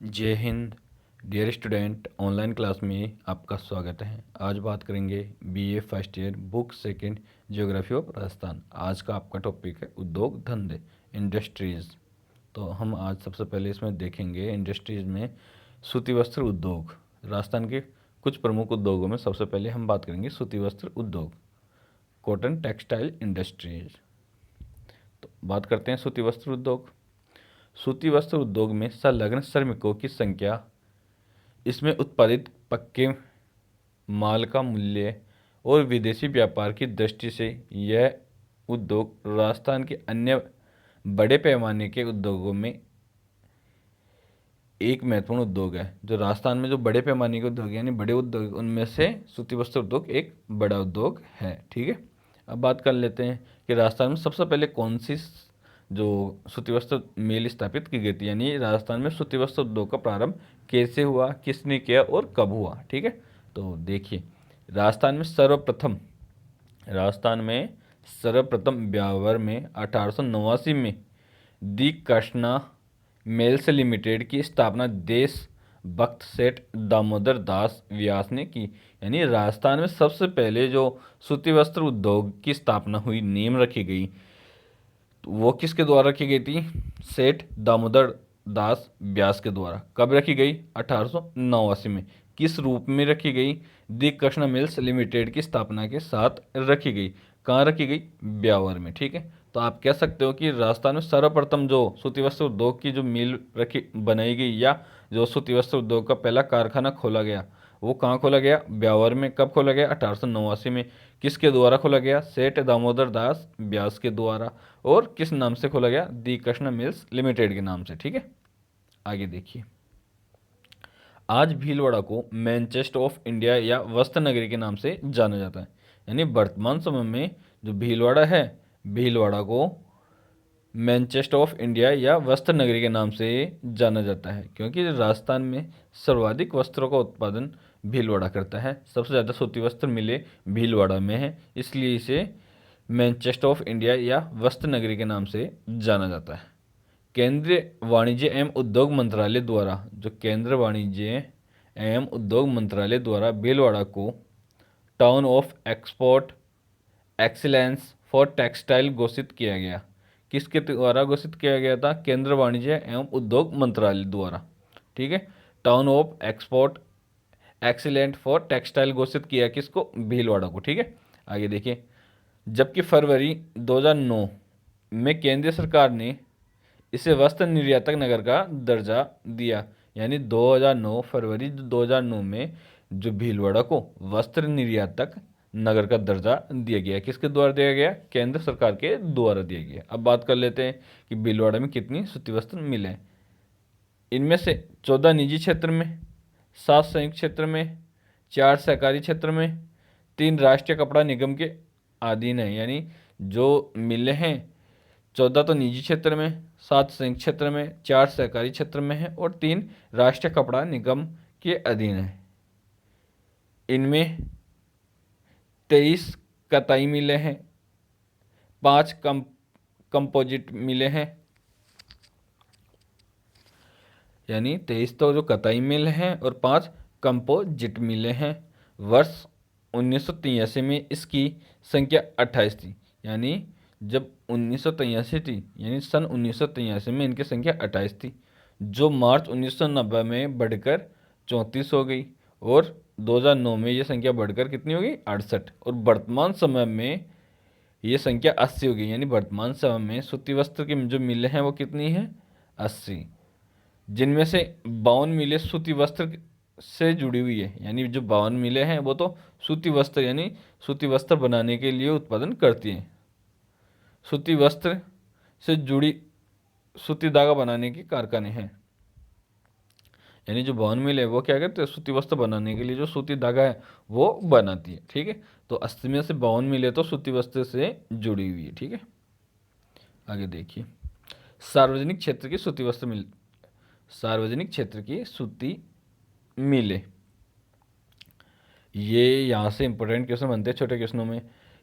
जय Hind. Dear student, online class में आपका स्वागत है। आज बात करेंगे BA first year book second geography of Rajasthan. आज का आपका टॉपिक है उद्योग धंधे, इंडस्ट्रीज़। तो हम आज सबसे पहले इसमें देखेंगे इंडस्ट्रीज़ में सूती वस्त्र उद्योग। राजस्थान के कुछ प्रमुख उद्योगों में सबसे पहले हम बात करेंगे सूती वस्त्र उद्योग, कॉटन टेक्सटाइल इंडस्ट्रीज। तो बात करते हैं सूती वस्त्र उद्योग। सूती वस्त्र उद्योग में संलग्न श्रमिकों की संख्या, इसमें उत्पादित पक्के माल का मूल्य और विदेशी व्यापार की दृष्टि से यह उद्योग राजस्थान के अन्य बड़े पैमाने के उद्योगों में एक महत्वपूर्ण उद्योग है। जो राजस्थान में जो बड़े पैमाने के उद्योग यानी बड़े उद्योग, उनमें से सूती वस्त्र उद्योग एक बड़ा उद्योग है। ठीक है, अब बात कर लेते हैं कि राजस्थान में सबसे पहले कौन सी जो सूती वस्त्र मिल स्थापित की गई थी, यानी राजस्थान में सूती वस्त्र उद्योग का प्रारंभ कैसे हुआ, किसने किया और कब हुआ। ठीक है, तो देखिए राजस्थान में ब्यावर में 1889 में दी कृष्णा मेल्स लिमिटेड की स्थापना देश भक्त सेठ दामोदर दास व्यास ने की। यानी राजस्थान में सबसे पहले जो सूती वस्त्र उद्योग की स्थापना हुई, नेम रखी गई, तो वो किसके द्वारा रखी गई थी? सेठ दामोदर दास व्यास के द्वारा। कब रखी गई? 1889 में। किस रूप में रखी गई? दी कृष्णा मिल्स लिमिटेड की स्थापना के साथ रखी गई। कहाँ रखी गई? ब्यावर में। ठीक है, तो आप कह सकते हो कि राजस्थान में सर्वप्रथम जो सूती वस्त्र उद्योग की जो मिल रखी बनाई गई, या जो सूती वस्त्र उद्योग का पहला कारखाना खोला गया, वो कहाँ खोला गया? ब्यावर में। कब खोला गया? 1889 में। किसके द्वारा खोला गया? सेठ दामोदर दास व्यास के द्वारा। और किस नाम से खोला गया? दी कृष्णा मिल्स लिमिटेड के नाम से। ठीक है, आगे देखिए। आज भीलवाड़ा को मैनचेस्टर ऑफ इंडिया या वस्त्र नगरी के नाम से जाना जाता है। यानी वर्तमान समय में जो भीलवाड़ा है, भीलवाड़ा को मैनचेस्टर ऑफ इंडिया या वस्त्र नगरी के नाम से जाना जाता है, क्योंकि राजस्थान में सर्वाधिक वस्त्रों का उत्पादन भीलवाड़ा करता है। सबसे ज़्यादा सूती वस्त्र मिले भीलवाड़ा में है, इसलिए इसे मैनचेस्टर ऑफ इंडिया या वस्त्र नगरी के नाम से जाना जाता है। केंद्रीय वाणिज्य एवं उद्योग मंत्रालय द्वारा, जो केंद्र वाणिज्य एवं उद्योग मंत्रालय द्वारा भीलवाड़ा को town of export excellence for textile घोषित किया गया। किसके द्वारा घोषित किया गया था? केंद्र वाणिज्य एवं उद्योग मंत्रालय द्वारा। ठीक है, town of export excellent for textile घोषित किया किसको? भीलवाड़ा को। ठीक है, आगे देखिए। जबकि फरवरी 2009 में केंद्र सरकार ने इसे वस्त्र निर्यातक नगर का दर्जा दिया। यानी 2009 फरवरी 2009 में जो भीलवाड़ा को वस्त्र निर्यातक नगर का दर्जा दिया गया। किसके द्वारा दिया गया? केंद्र सरकार के द्वारा दिया गया। अब बात कर लेते हैं कि भीलवाड़ा में कितनी सूती वस्त्र मिले हैं। इनमें से 14 निजी क्षेत्र में, 7 संयुक्त क्षेत्र में, 4 सहकारी क्षेत्र में, 3 राष्ट्रीय कपड़ा निगम के अधीन है। यानी जो मिले हैं 14 तो निजी क्षेत्र में, 7 संयुक्त क्षेत्र में, 4 सहकारी क्षेत्र में है और 3 राष्ट्रीय कपड़ा निगम के अधीन है। इनमें 23 कताई मिले हैं, 5 कंपोजिट मिले हैं। यानी 23 तो जो कताई मिल हैं और 5 कंपोजिट मिले हैं। वर्ष 1983 में इसकी संख्या 28 थी। यानी जब 1983 थी, यानी सन 1983 में इनकी संख्या 28 थी, जो मार्च 1990 में बढ़कर 34 हो गई और 2009 में ये संख्या बढ़कर कितनी हो गई? 68। और वर्तमान समय में ये संख्या 80 हो गई। यानी वर्तमान समय में सूती वस्त्र की जो मिलें हैं वो कितनी हैं? 80, जिनमें से 52 मिलें सूती वस्त्र से जुड़ी हुई है। यानी जो 52 मिलें हैं वो तो सूती वस्त्र यानी सूती वस्त्र बनाने के लिए उत्पादन करती हैं। सूती वस्त्र से जुड़ी सूती धागा बनाने के कारखाने हैं। यानी जो 52 मिल है वो क्या करते हैं? सूती वस्त्र बनाने के लिए जो सूती धागा है वो बनाती है। ठीक है, तो 80 में से 52 मिले तो सूती वस्त्र से जुड़ी हुई है। ठीक है, आगे देखिए। सार्वजनिक क्षेत्र की सूती वस्त्र मिल, सार्वजनिक क्षेत्र की सूती मिले, ये यहाँ से इंपॉर्टेंट क्वेश्चन बनते हैं छोटे क्वेश्चनों में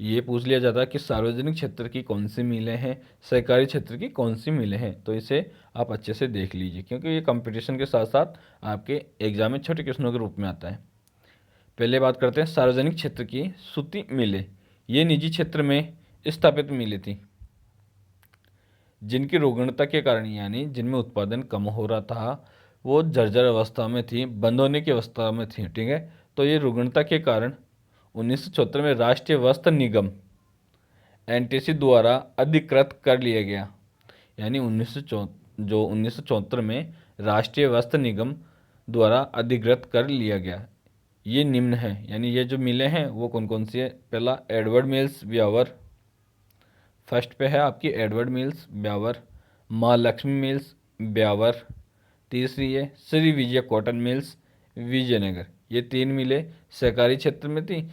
ये पूछ लिया जाता है कि सार्वजनिक क्षेत्र की कौन सी मिलें हैं, सहकारी क्षेत्र की कौन सी मिलें हैं। तो इसे आप अच्छे से देख लीजिए, क्योंकि ये कंपटीशन के साथ साथ आपके एग्जाम में छोटे क्वेश्चनों के रूप में आता है। पहले बात करते हैं सार्वजनिक क्षेत्र की सूती मिलें। ये निजी क्षेत्र में स्थापित मिलें थी, जिनकी रुग्णता के कारण यानी जिनमें उत्पादन कम हो रहा था, वो जर्जर अवस्था में थी, बंद होने की अवस्था में थी। ठीक है, तो ये रुग्णता के कारण 1974 में राष्ट्रीय वस्त्र निगम एनटीसी द्वारा अधिकृत कर लिया गया। यानी 1974 में राष्ट्रीय वस्त्र निगम द्वारा अधिकृत कर लिया गया। ये निम्न है, यानी ये जो मिलें हैं वो कौन कौन सी है। पहला एडवर्ड मिल्स ब्यावर, फर्स्ट पे है आपकी एडवर्ड मिल्स ब्यावर, माँ लक्ष्मी मिल्स ब्यावर, तीसरी है श्री विजय कॉटन मिल्स विजयनगर। ये 3 मिलें सहकारी क्षेत्र में थी,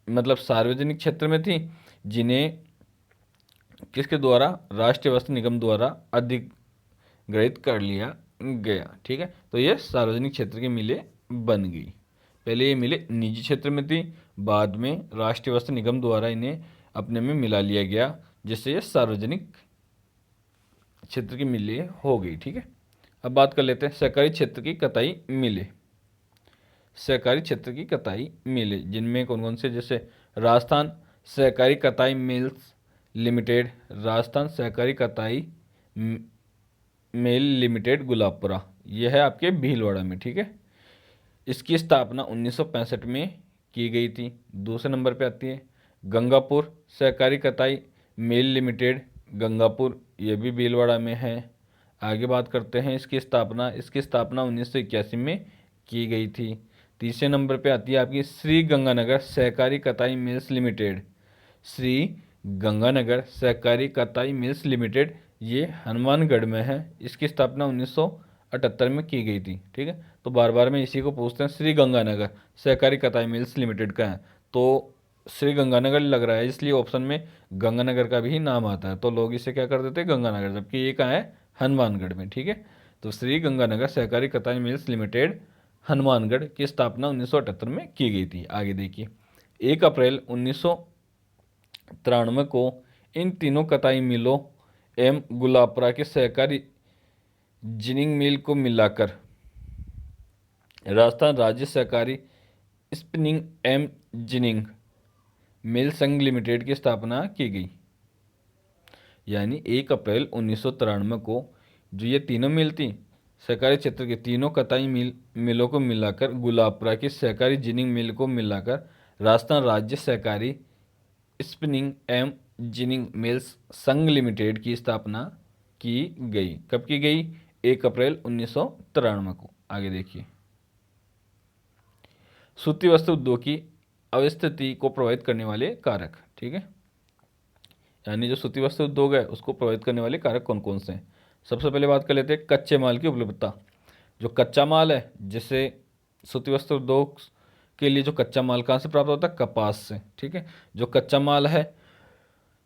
मतलब सार्वजनिक क्षेत्र में थी, जिन्हें किसके द्वारा, राष्ट्रीय वस्त्र निगम द्वारा अधिग्रहित कर लिया गया। ठीक है, तो ये सार्वजनिक क्षेत्र की मिलें बन गई। पहले ये मिलें निजी क्षेत्र में थी, बाद में राष्ट्रीय वस्त्र निगम द्वारा इन्हें अपने में मिला लिया गया, जिससे ये सार्वजनिक क्षेत्र की मिलें हो गई। ठीक है, अब बात कर लेते हैं सहकारी क्षेत्र की कताई मिलें। सहकारी क्षेत्र की कताई मिलें जिनमें कौन कौन से, जैसे राजस्थान सहकारी कताई मिल्स लिमिटेड, राजस्थान सहकारी कताई मिल लिमिटेड गुलाबपुरा, यह है आपके भीलवाड़ा में। ठीक है, इसकी स्थापना 1965 में की गई थी। दूसरे नंबर पे आती है गंगापुर सहकारी कताई मिल लिमिटेड गंगापुर, ये भी भीलवाड़ा में है। आगे बात करते हैं इसकी स्थापना 1981 में की गई थी। तीसरे नंबर पे आती है आपकी श्री गंगानगर सहकारी कताई मिल्स लिमिटेड, श्री गंगानगर सहकारी कताई मिल्स लिमिटेड, ये हनुमानगढ़ में है। इसकी स्थापना 1978 में की गई थी। ठीक है, तो बार बार में इसी को पूछते हैं, श्री गंगानगर सहकारी कताई मिल्स लिमिटेड का है, तो श्री गंगानगर लग रहा है, इसलिए ऑप्शन में गंगानगर का भी नाम आता है, तो लोग इसे क्या कर देते हैं गंगानगर, जबकि ये कहाँ है, हनुमानगढ़ में। ठीक है, तो श्री गंगानगर सहकारी कताई मिल्स लिमिटेड हनुमानगढ़ की स्थापना 1978 में की गई थी। आगे देखिए 1 अप्रैल 1993 को इन तीनों कताई मिलों एवं गुलाबपुरा के सहकारी जिनिंग मिल को मिलाकर राजस्थान राज्य सहकारी स्पिनिंग एवं जिनिंग मिल संघ लिमिटेड की स्थापना की गई। यानी 1 अप्रैल 1993 को जो ये तीनों मिल थी सहकारी क्षेत्र के, तीनों कताई मिलों को मिलाकर गुलाबपुरा की सहकारी जिनिंग मिल को मिलाकर राजस्थान राज्य सहकारी स्पिनिंग एवं जिनिंग मिल्स संघ लिमिटेड की स्थापना की गई। कब की गई, 1 अप्रैल 1993 को। आगे देखिए सूती वस्त्र उद्योग की अवस्थिति को प्रभावित करने वाले कारक। ठीक है, यानी जो सूती वस्त्र उद्योग है उसको प्रभावित करने वाले कारक कौन कौन से हैं। सबसे पहले बात कर लेते हैं कच्चे माल की उपलब्धता। जो कच्चा माल है, जैसे सूती वस्त्र उद्योग के लिए जो कच्चा माल कहाँ से प्राप्त होता है, कपास से। ठीक है, जो कच्चा माल है,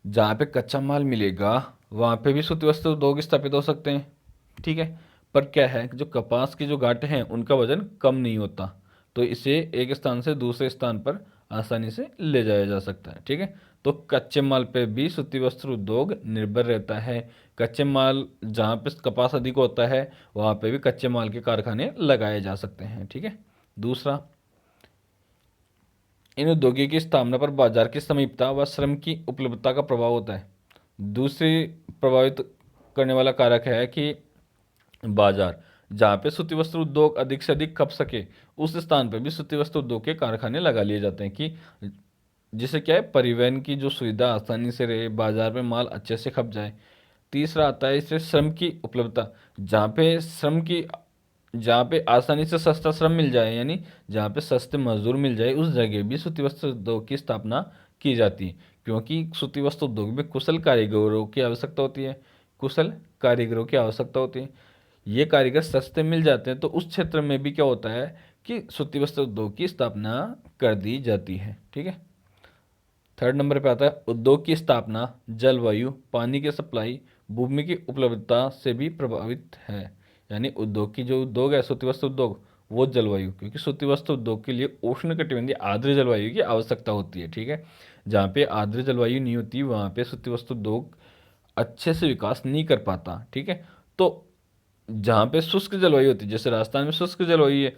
जहाँ पे कच्चा माल मिलेगा वहाँ पे भी सूती वस्त्र उद्योग स्थापित हो सकते हैं। ठीक है, पर क्या है जो कपास के जो गांठें हैं उनका वजन कम नहीं होता, तो इसे एक स्थान से दूसरे स्थान पर आसानी से ले जाया जा सकता है। ठीक है, तो कच्चे माल पे भी सूती वस्त्र उद्योग निर्भर रहता है। कच्चे माल जहाँ पे कपास अधिक होता है वहाँ पे भी कच्चे माल के कारखाने लगाए जा सकते हैं। ठीक है, दूसरा इन उद्योगों की स्थापना पर बाजार की समीपता व श्रम की उपलब्धता का प्रभाव होता है। दूसरी प्रभावित करने वाला कारक है कि बाजार, जहाँ पे सूती वस्त्र उद्योग अधिक से अधिक खप सके उस स्थान पर भी सूती वस्त्र उद्योग के कारखाने लगा लिए जाते हैं, कि जिससे क्या है परिवहन की जो सुविधा आसानी से रहे, बाजार में माल अच्छे से खप जाए। तीसरा आता है इससे श्रम की उपलब्धता, जहाँ पे आसानी से सस्ता श्रम मिल जाए, यानी जहाँ पे सस्ते मजदूर मिल जाए उस जगह भी सूती वस्त्र उद्योग की स्थापना की जाती है, क्योंकि सूती वस्त्र उद्योग में कुशल कारीगरों की आवश्यकता होती है। कुशल कारीगरों की आवश्यकता होती है, ये कारीगर सस्ते मिल जाते हैं, तो उस क्षेत्र में भी क्या होता है कि सूती वस्त्र उद्योग की स्थापना कर दी जाती है। ठीक है, थर्ड नंबर पे आता है उद्योग की स्थापना जलवायु, पानी की सप्लाई, भूमि की उपलब्धता से भी प्रभावित है। यानी उद्योग की जो उद्योग है सूती वस्त्र उद्योग, वो जलवायु, क्योंकि सूती वस्त्र उद्योग के लिए उष्णकटिबंधीय आर्द्र जलवायु की आवश्यकता होती है। ठीक है, जहाँ पे आर्द्र जलवायु नहीं होती वहाँ पे सूती वस्त्र उद्योग अच्छे से विकास नहीं कर पाता। ठीक है, तो जहाँ पे शुष्क जलवायु होती है, जैसे राजस्थान में शुष्क जलवायु है,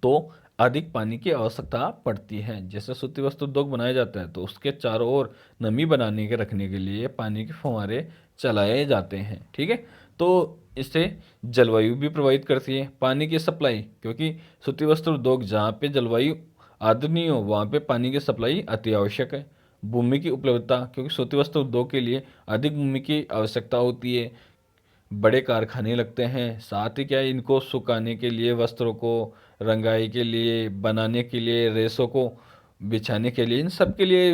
तो अधिक पानी की आवश्यकता पड़ती है। जैसे सूती वस्त्र उद्योग बनाया जाता है तो उसके चारों ओर नमी बनाने के रखने के लिए पानी के फव्वारे चलाए जाते हैं। ठीक है, तो इससे जलवायु भी प्रभावित करती है। पानी की सप्लाई, क्योंकि सूती वस्त्र उद्योग जहाँ पे जलवायु आर्द्र नहीं हो वहाँ पे पानी की सप्लाई अति आवश्यक है। भूमि की उपलब्धता, क्योंकि सूती वस्त्र उद्योग के लिए अधिक भूमि की आवश्यकता होती है, बड़े कारखाने लगते हैं, साथ ही क्या है इनको सुखाने के लिए, वस्त्रों को रंगाई के लिए, बनाने के लिए, रेशों को बिछाने के लिए, इन सब के लिए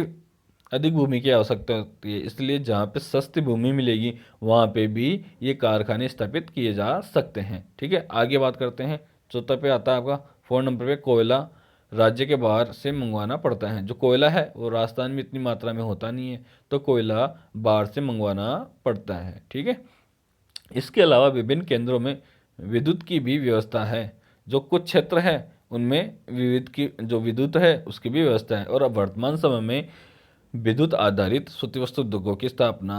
अधिक भूमि की आवश्यकता होती है। इसलिए जहाँ पे सस्ती भूमि मिलेगी वहाँ पे भी ये कारखाने स्थापित किए जा सकते हैं। ठीक है, आगे बात करते हैं। चौथा पे आता है आपका 4 नंबर पे कोयला राज्य के बाहर से मंगवाना पड़ता है। जो कोयला है वो राजस्थान में इतनी मात्रा में होता नहीं है, तो कोयला बाहर से मंगवाना पड़ता है। ठीक है, इसके अलावा विभिन्न केंद्रों में विद्युत की भी व्यवस्था है। जो कुछ क्षेत्र है उनमें विद्युत है उसकी भी व्यवस्था है। और अब वर्तमान समय में विद्युत आधारित सूती वस्त्र उद्योगों की स्थापना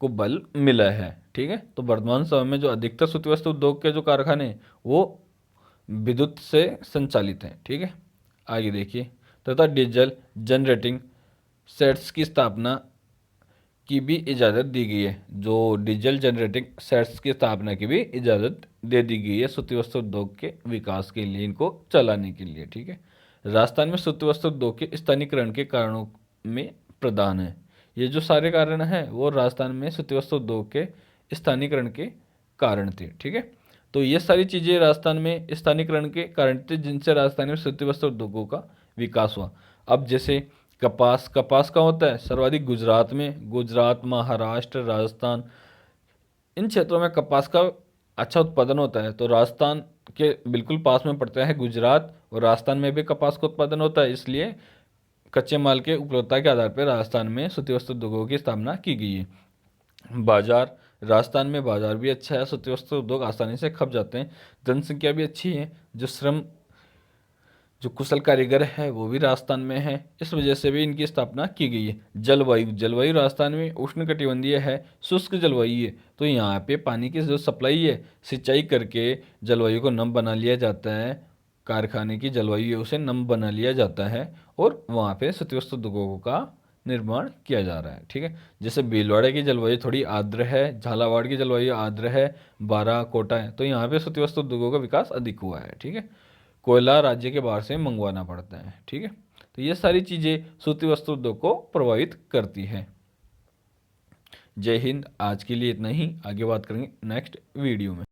को बल मिला है। ठीक है, तो वर्तमान समय में जो अधिकतर सूती वस्त्र उद्योग के जो कारखाने हैं वो विद्युत से संचालित हैं। ठीक है, आगे देखिए। तथा डीजल जनरेटिंग सेट्स की स्थापना की भी इजाज़त दी गई है। जो डीजल जनरेटिंग सेट्स की स्थापना की भी इजाज़त दे दी गई है सूती वस्त्र उद्योग के विकास के लिए, इनको चलाने के लिए। ठीक है, राजस्थान में सूती वस्त्र उद्योग के स्थानीयकरण के कारणों में प्रधान है। ये जो सारे कारण हैं वो राजस्थान में सूती वस्त्र उद्योग के स्थानीयकरण के कारण थे। ठीक है, तो ये सारी चीज़ें राजस्थान में स्थानीयकरण के कारण थे जिनसे राजस्थान में सूती वस्त्र उद्योगों का विकास हुआ। अब जैसे कपास, कपास का होता है सर्वाधिक गुजरात में, गुजरात, महाराष्ट्र, राजस्थान, इन क्षेत्रों में कपास का अच्छा उत्पादन होता है। तो राजस्थान के बिल्कुल पास में पड़ता है गुजरात, और राजस्थान में भी कपास का उत्पादन होता है, इसलिए कच्चे माल के उपलब्धता के आधार पर राजस्थान में सूती वस्त्र उद्योगों की स्थापना की गई है। बाजार, राजस्थान में बाजार भी अच्छा है, सूती वस्त्र उद्योग आसानी से खप जाते हैं। जनसंख्या भी अच्छी है, जो कुशल कारीगर है वो भी राजस्थान में है, इस वजह से भी इनकी स्थापना की गई है। जलवायु, जलवायु राजस्थान में उष्णकटिबंधीय है, शुष्क जलवायु है, तो यहाँ पे पानी की जो सप्लाई है सिंचाई करके जलवायु को नम बना लिया जाता है। कारखाने की जलवायु है उसे नम बना लिया जाता है और वहाँ पे सूती वस्त्र उद्योगों का निर्माण किया जा रहा है। ठीक है, जैसे भीलवाड़ा की जलवायु थोड़ी आर्द्र है, झालावाड़ की जलवायु आर्द्र है, बारा कोटा है, तो यहाँ पे सूती वस्त्र उद्योगों का विकास अधिक हुआ है। ठीक है, कोयला राज्य के बाहर से मंगवाना पड़ता है। ठीक है, तो ये सारी चीज़ें सूती वस्त्र उद्योग को प्रभावित करती है। जय हिंद, आज के लिए इतना ही, आगे बात करेंगे नेक्स्ट वीडियो में।